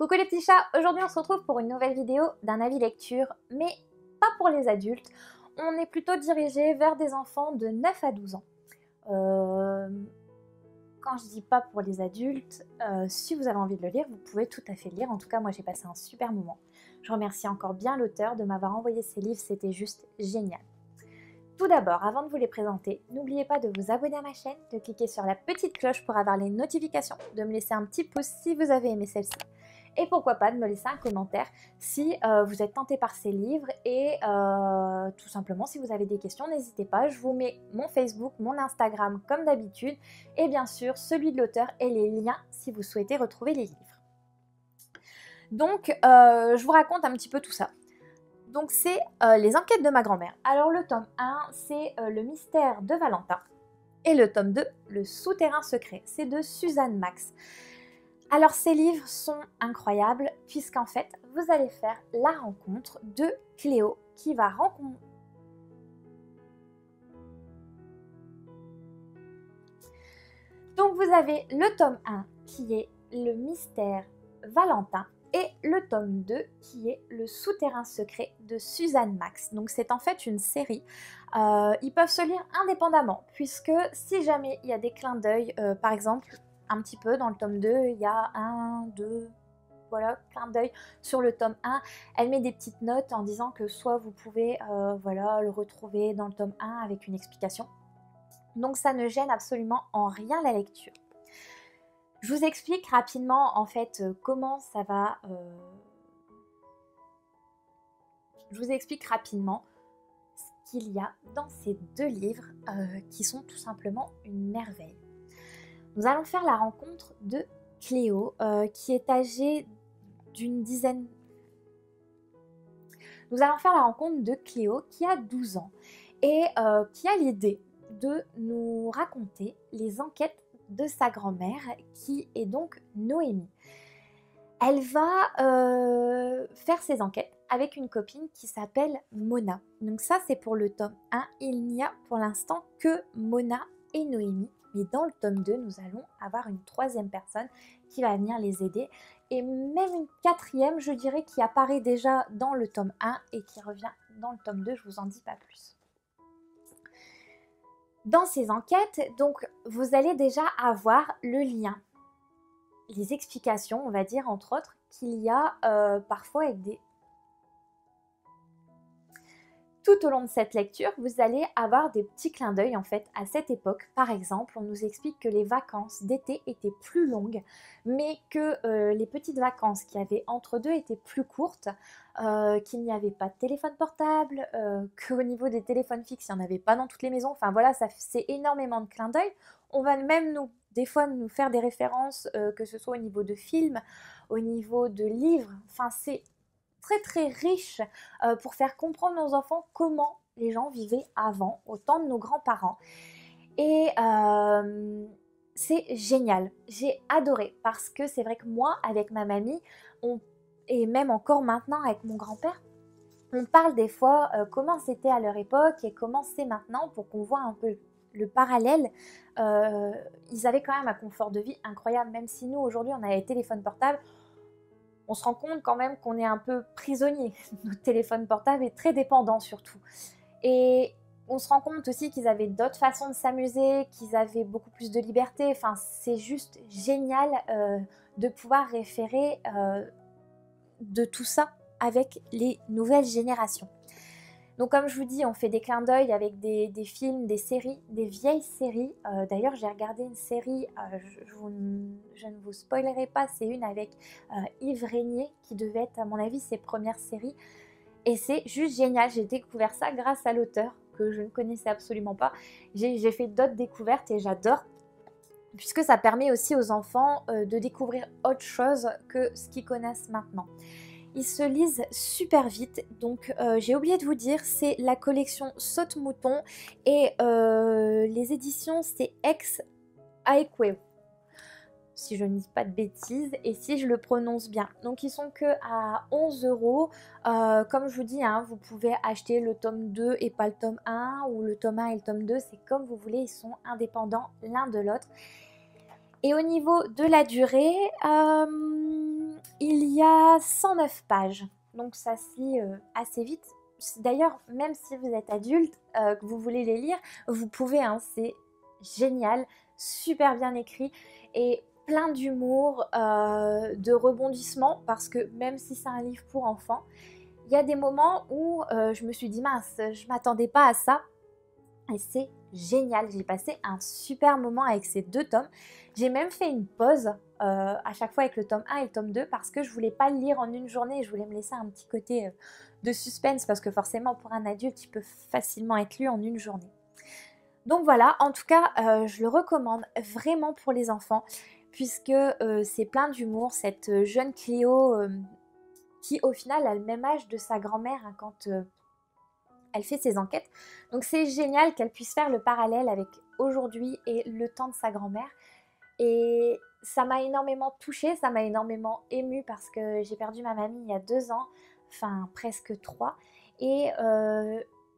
Coucou les petits chats, aujourd'hui on se retrouve pour une nouvelle vidéo d'un avis lecture, mais pas pour les adultes. On est plutôt dirigé vers des enfants de 9 à 12 ans. Quand je dis pas pour les adultes, si vous avez envie de le lire, vous pouvez tout à fait le lire. En tout cas, moi j'ai passé un super moment. Je remercie encore bien l'auteur de m'avoir envoyé ces livres, c'était juste génial. Tout d'abord, avant de vous les présenter, n'oubliez pas de vous abonner à ma chaîne, de cliquer sur la petite cloche pour avoir les notifications, de me laisser un petit pouce si vous avez aimé celle-ci. Et pourquoi pas de me laisser un commentaire si vous êtes tenté par ces livres et tout simplement si vous avez des questions, n'hésitez pas, je vous mets mon Facebook, mon Instagram comme d'habitude et bien sûr celui de l'auteur et les liens si vous souhaitez retrouver les livres. Donc je vous raconte un petit peu tout ça. Donc c'est les enquêtes de ma grand-mère. Alors le tome 1 c'est le mystère de Valentin et le tome 2 le souterrain secret, c'est de Suzanne Max. Alors ces livres sont incroyables puisqu'en fait vous allez faire la rencontre de Cléo qui va rencontrer... Donc vous avez le tome 1 qui est le mystère Valentin et le tome 2 qui est le souterrain secret de Suzanne Max. Donc c'est en fait une série, ils peuvent se lire indépendamment puisque si jamais il y a des clins d'œil, par exemple un petit peu dans le tome 2, il y a un, deux, voilà, clin d'œil sur le tome 1. Elle met des petites notes en disant que soit vous pouvez voilà, le retrouver dans le tome 1 avec une explication. Donc ça ne gêne absolument en rien la lecture. Je vous explique rapidement en fait comment ça va... Je vous explique rapidement ce qu'il y a dans ces deux livres qui sont tout simplement une merveille. Nous allons faire la rencontre de Cléo qui est âgée d'une dizaine... Nous allons faire la rencontre de Cléo qui a 12 ans et qui a l'idée de nous raconter les enquêtes de sa grand-mère qui est donc Noémie. Elle va faire ses enquêtes avec une copine qui s'appelle Mona. Donc ça c'est pour le tome 1, il n'y a pour l'instant que Mona et Noémie. Mais dans le tome 2, nous allons avoir une troisième personne qui va venir les aider. Et même une quatrième, je dirais, qui apparaît déjà dans le tome 1 et qui revient dans le tome 2, je vous en dis pas plus. Dans ces enquêtes, donc, vous allez déjà avoir le lien. Les explications, on va dire, entre autres, qu'il y a parfois avec des... Tout au long de cette lecture, vous allez avoir des petits clins d'œil en fait à cette époque. Par exemple, on nous explique que les vacances d'été étaient plus longues, mais que les petites vacances qu'il y avait entre deux étaient plus courtes, qu'il n'y avait pas de téléphone portable, qu'au niveau des téléphones fixes, il n'y en avait pas dans toutes les maisons. Enfin voilà, c'est énormément de clins d'œil. On va même des fois nous faire des références, que ce soit au niveau de films, au niveau de livres. Enfin, c'est très très riche pour faire comprendre aux enfants comment les gens vivaient avant, au temps de nos grands-parents. Et c'est génial, j'ai adoré parce que c'est vrai que moi, avec ma mamie, et même encore maintenant avec mon grand-père, on parle des fois comment c'était à leur époque et comment c'est maintenant pour qu'on voit un peu le parallèle. Ils avaient quand même un confort de vie incroyable, même si nous aujourd'hui on a les téléphones portables. On se rend compte quand même qu'on est un peu prisonnier. Notre téléphone portable est très dépendant surtout. Et on se rend compte aussi qu'ils avaient d'autres façons de s'amuser, qu'ils avaient beaucoup plus de liberté. Enfin, c'est juste génial de pouvoir référer de tout ça avec les nouvelles générations. Donc comme je vous dis, on fait des clins d'œil avec des films, des séries, des vieilles séries. D'ailleurs, j'ai regardé une série, je ne vous spoilerai pas, c'est une avec Yves Régnier qui devait être, à mon avis, ses premières séries. Et c'est juste génial, j'ai découvert ça grâce à l'auteur que je ne connaissais absolument pas. J'ai fait d'autres découvertes et j'adore, puisque ça permet aussi aux enfants de découvrir autre chose que ce qu'ils connaissent maintenant. Ils se lisent super vite, donc j'ai oublié de vous dire, c'est la collection Saute-Mouton et les éditions c'est Ex Aequo, si je ne dis pas de bêtises et si je le prononce bien. Donc ils sont que à 11 €. Comme je vous dis, hein, vous pouvez acheter le tome 2 et pas le tome 1 ou le tome 1 et le tome 2, c'est comme vous voulez, ils sont indépendants l'un de l'autre. Et au niveau de la durée, il y a 109 pages, donc ça se lit assez vite. D'ailleurs, même si vous êtes adulte, que vous voulez les lire, vous pouvez, hein, c'est génial, super bien écrit et plein d'humour, de rebondissements, parce que même si c'est un livre pour enfants, il y a des moments où je me suis dit mince, je m'attendais pas à ça. Et c'est génial, j'ai passé un super moment avec ces 2 tomes. J'ai même fait une pause à chaque fois avec le tome 1 et le tome 2 parce que je voulais pas le lire en une journée, je voulais me laisser un petit côté de suspense parce que forcément pour un adulte il peut facilement être lu en une journée. Donc voilà, en tout cas je le recommande vraiment pour les enfants puisque c'est plein d'humour, cette jeune Cléo qui au final a le même âge de sa grand-mère hein, quand elle fait ses enquêtes. Donc c'est génial qu'elle puisse faire le parallèle avec aujourd'hui et le temps de sa grand-mère. Et ça m'a énormément touchée, ça m'a énormément émue parce que j'ai perdu ma mamie il y a 2 ans, enfin presque 3. Et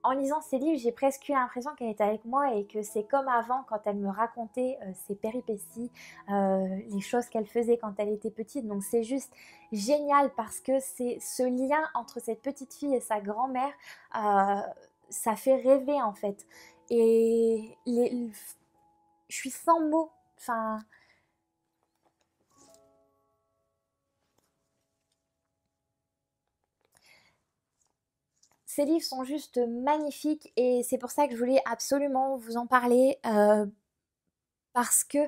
en lisant ces livres, j'ai presque eu l'impression qu'elle était avec moi et que c'est comme avant quand elle me racontait ses péripéties, les choses qu'elle faisait quand elle était petite. Donc c'est juste génial parce que c'est ce lien entre cette petite fille et sa grand-mère, ça fait rêver en fait. Et je suis sans mots. Enfin, ces livres sont juste magnifiques et c'est pour ça que je voulais absolument vous en parler parce que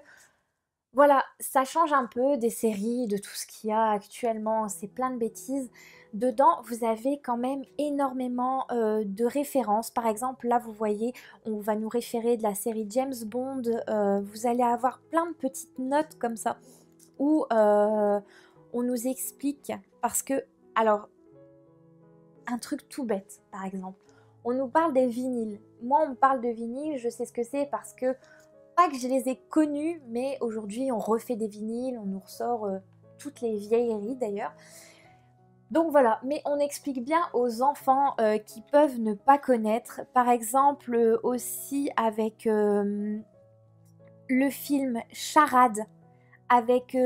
voilà, ça change un peu des séries, de tout ce qu'il y a actuellement, c'est plein de bêtises. Dedans, vous avez quand même énormément de références. Par exemple, là, vous voyez, on va nous référer de la série James Bond. Vous allez avoir plein de petites notes comme ça où on nous explique parce que, alors, un truc tout bête, par exemple. On nous parle des vinyles. Moi, on me parle de vinyles, je sais ce que c'est parce que, pas que je les ai connus, mais aujourd'hui, on refait des vinyles, on nous ressort toutes les vieilleries d'ailleurs. Donc voilà, mais on explique bien aux enfants qui peuvent ne pas connaître. Par exemple, aussi avec le film Charade, avec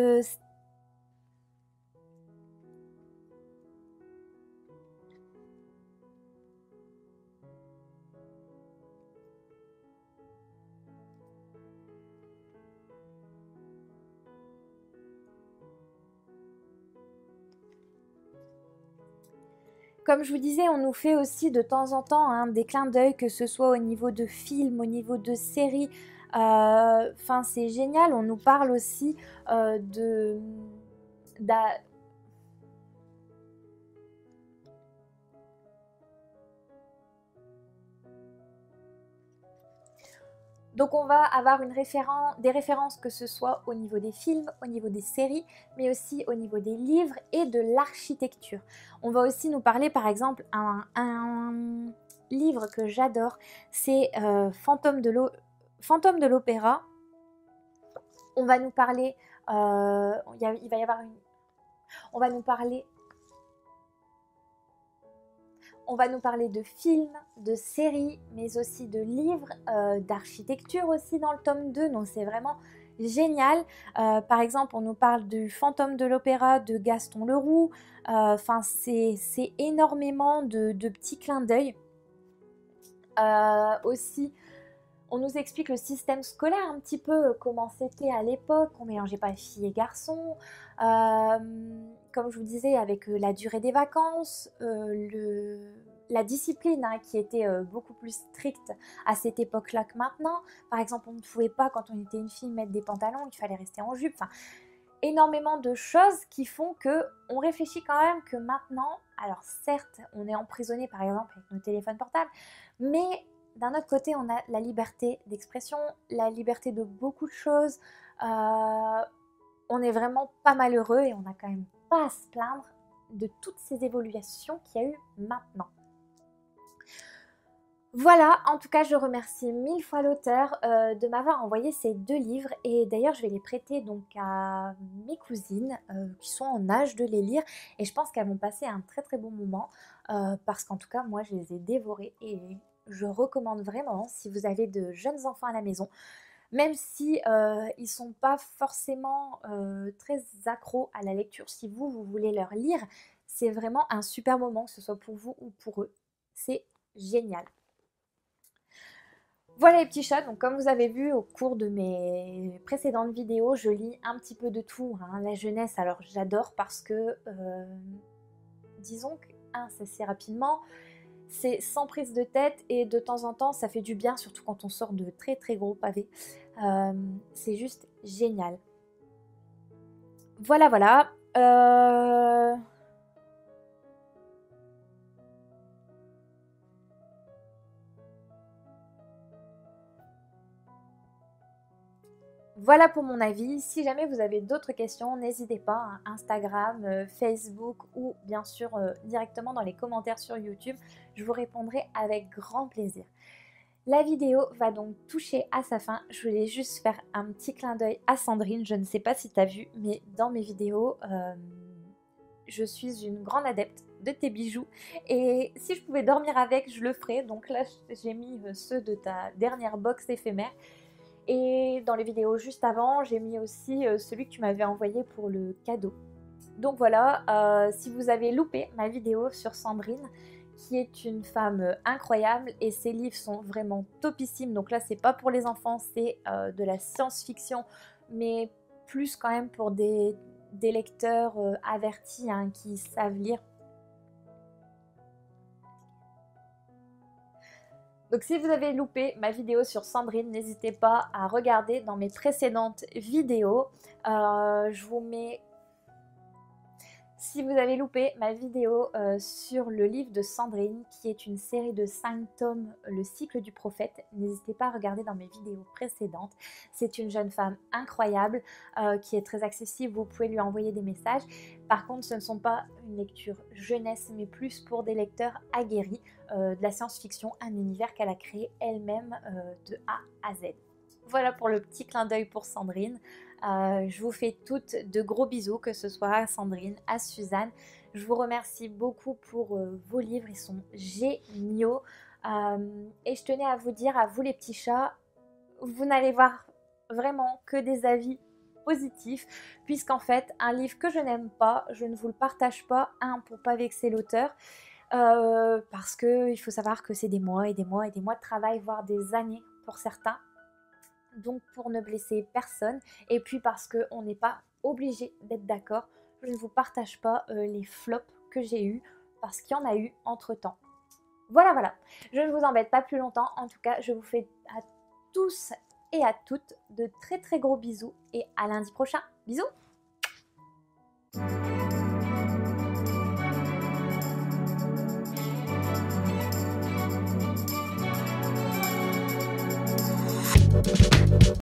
comme je vous disais, on nous fait aussi de temps en temps hein, des clins d'œil, que ce soit au niveau de films, au niveau de séries. Enfin, c'est génial. On nous parle aussi de... Donc on va avoir des références que ce soit au niveau des films, au niveau des séries, mais aussi au niveau des livres et de l'architecture. On va aussi nous parler par exemple un livre que j'adore, c'est Fantôme de l'Opéra. On va nous parler, il va y avoir on va nous parler de films, de séries, mais aussi de livres, d'architecture aussi dans le tome 2. Donc c'est vraiment génial. Par exemple, on nous parle du Fantôme de l'Opéra de Gaston Leroux. Enfin, c'est énormément de petits clins d'œil. Aussi, on nous explique le système scolaire un petit peu, comment c'était à l'époque. On mélangeait pas filles et garçons. Comme je vous disais, avec la durée des vacances, la discipline hein, qui était beaucoup plus stricte à cette époque-là que maintenant. Par exemple, on ne pouvait pas, quand on était une fille, mettre des pantalons, il fallait rester en jupe. Enfin, énormément de choses qui font que on réfléchit quand même que maintenant, alors certes, on est emprisonné par exemple avec nos téléphones portables, mais d'un autre côté, on a la liberté d'expression, la liberté de beaucoup de choses. On est vraiment pas malheureux et on n'a quand même pas à se plaindre de toutes ces évolutions qu'il y a eu maintenant. Voilà, en tout cas, je remercie 1000 fois l'auteur de m'avoir envoyé ces 2 livres et d'ailleurs, je vais les prêter donc à mes cousines qui sont en âge de les lire et je pense qu'elles vont passer un très très bon moment parce qu'en tout cas, moi, je les ai dévorés et je recommande vraiment, si vous avez de jeunes enfants à la maison, même si ils sont pas forcément très accros à la lecture. Si vous voulez leur lire, c'est vraiment un super moment, que ce soit pour vous ou pour eux. C'est génial. Voilà les petits chats, donc comme vous avez vu au cours de mes précédentes vidéos, je lis un petit peu de tout, hein. La jeunesse, alors j'adore parce que, disons que, c'est assez rapidement, c'est sans prise de tête et de temps en temps ça fait du bien, surtout quand on sort de très très gros pavés. C'est juste génial. Voilà, voilà. Voilà pour mon avis. Si jamais vous avez d'autres questions, n'hésitez pas, hein, Instagram, Facebook ou bien sûr directement dans les commentaires sur YouTube. Je vous répondrai avec grand plaisir. La vidéo va donc toucher à sa fin. Je voulais juste faire un petit clin d'œil à Sandrine. Je ne sais pas si tu as vu, mais dans mes vidéos, je suis une grande adepte de tes bijoux. Et si je pouvais dormir avec, je le ferais. Donc là, j'ai mis ceux de ta dernière box éphémère. Et dans les vidéos juste avant, j'ai mis aussi celui que tu m'avais envoyé pour le cadeau. Donc voilà, si vous avez loupé ma vidéo sur Sandrine, qui est une femme incroyable et ses livres sont vraiment topissimes. Donc là, c'est pas pour les enfants, c'est de la science-fiction, mais plus quand même pour des lecteurs avertis, hein, qui savent lire. Donc si vous avez loupé ma vidéo sur Sandrine, n'hésitez pas à regarder dans mes précédentes vidéos. Je vous mets... Si vous avez loupé ma vidéo sur le livre de Sandrine, qui est une série de 5 tomes, Le cycle du prophète, n'hésitez pas à regarder dans mes vidéos précédentes. C'est une jeune femme incroyable qui est très accessible, vous pouvez lui envoyer des messages. Par contre, ce ne sont pas une lecture jeunesse, mais plus pour des lecteurs aguerris de la science-fiction, un univers qu'elle a créé elle-même de A à Z. Voilà pour le petit clin d'œil pour Sandrine. Je vous fais toutes de gros bisous, que ce soit à Sandrine, à Suzanne. Je vous remercie beaucoup pour vos livres, ils sont géniaux. Et je tenais à vous dire, à vous les petits chats, vous n'allez voir vraiment que des avis positifs, puisqu'en fait, un livre que je n'aime pas, je ne vous le partage pas, pour pas vexer l'auteur, parce qu'il faut savoir que c'est des mois et des mois et des mois de travail, voire des années pour certains. Donc pour ne blesser personne, et puis parce qu'on n'est pas obligé d'être d'accord, je ne vous partage pas les flops que j'ai eus, parce qu'il y en a eu entre temps. Voilà, voilà, je ne vous embête pas plus longtemps. En tout cas, je vous fais à tous et à toutes de très très gros bisous, et à lundi prochain. Bisous.